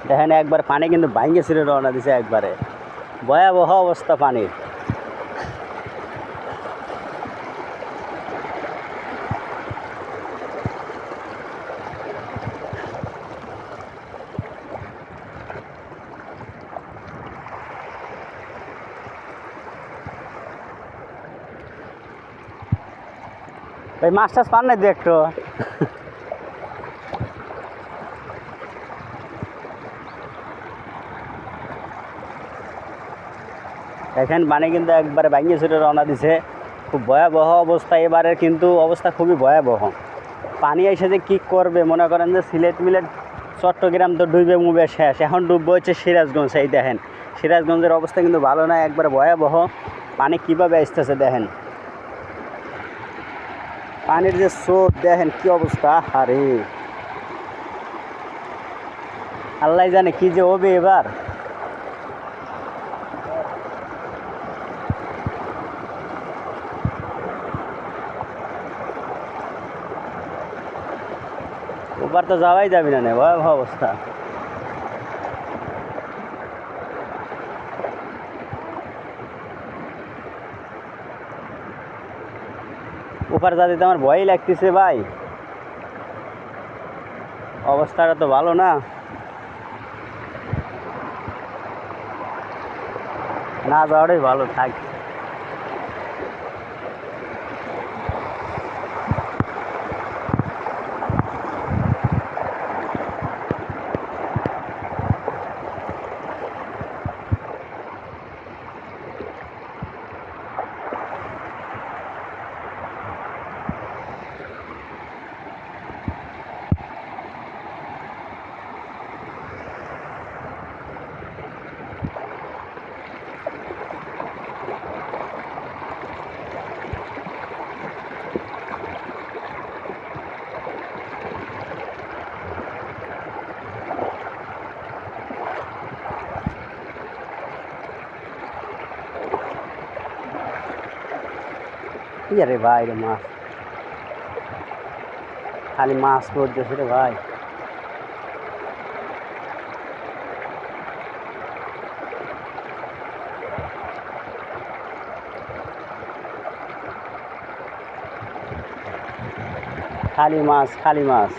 দেখেন একবার পানি কিন্তু ভাঙ্গে ছিল রওনা দিছে একবারে, ভয়াবহ অবস্থা পানির। ভাই মাছ টাছ পান নাই দু একটু? দেখেন পানি কিন্তু একবারে ভাঙ্গে ছিল রওনা দিছে, খুব ভয়াবহ অবস্থা এবারে, কিন্তু অবস্থা খুবই ভয়াবহ। পানি এসে যে কী করবে, মনে করেন যে সিলেট মিলেট চট্টগ্রাম তো ডুবে মুবে শেষ, এখন ডুববে হচ্ছে সিরাজগঞ্জ। এই দেখেন সিরাজগঞ্জের অবস্থা কিন্তু ভালো না, একবার ভয়াবহ। পানি কীভাবে আসতেছে দেখেন, পানির যে স্রোত দেখেন কি অবস্থা। আরে আল্লাহ জানে কি যে হবে এবার। ওবার তো যাওয়াই যাবি না, ভয়াবহ অবস্থা। ওপার যাতে তো আমার ভয়ই লাগতেছে ভাই, অবস্থাটা তো ভালো না। না যাওয়াটাই ভালো থাক। কি আরে ভাই রে, মাছ খালি মাছ পড়তেছে রে ভাই। খালি মাছ খালি মাছ।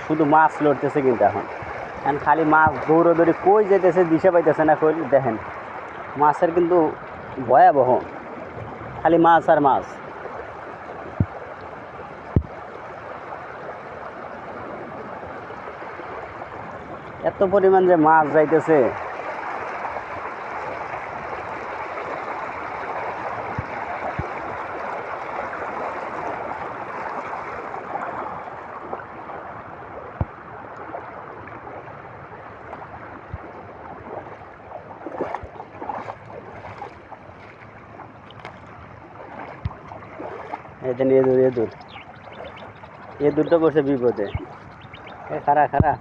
শুধু মাছ লড়তেছে কিন্তু এখন, এখন খালি মাছ দৌড়াদৌড়ি কই যেতেছে দিশে পাইতেছে না কই। দেখেন মাছের কিন্তু ভয়াবহ, খালি মাছ আর মাছ। এত পরিমাণ যে মাছ যাইতেছে। এদিন এদুর এদুর এদুরটা বসে বিপদে। এ খারা খারা।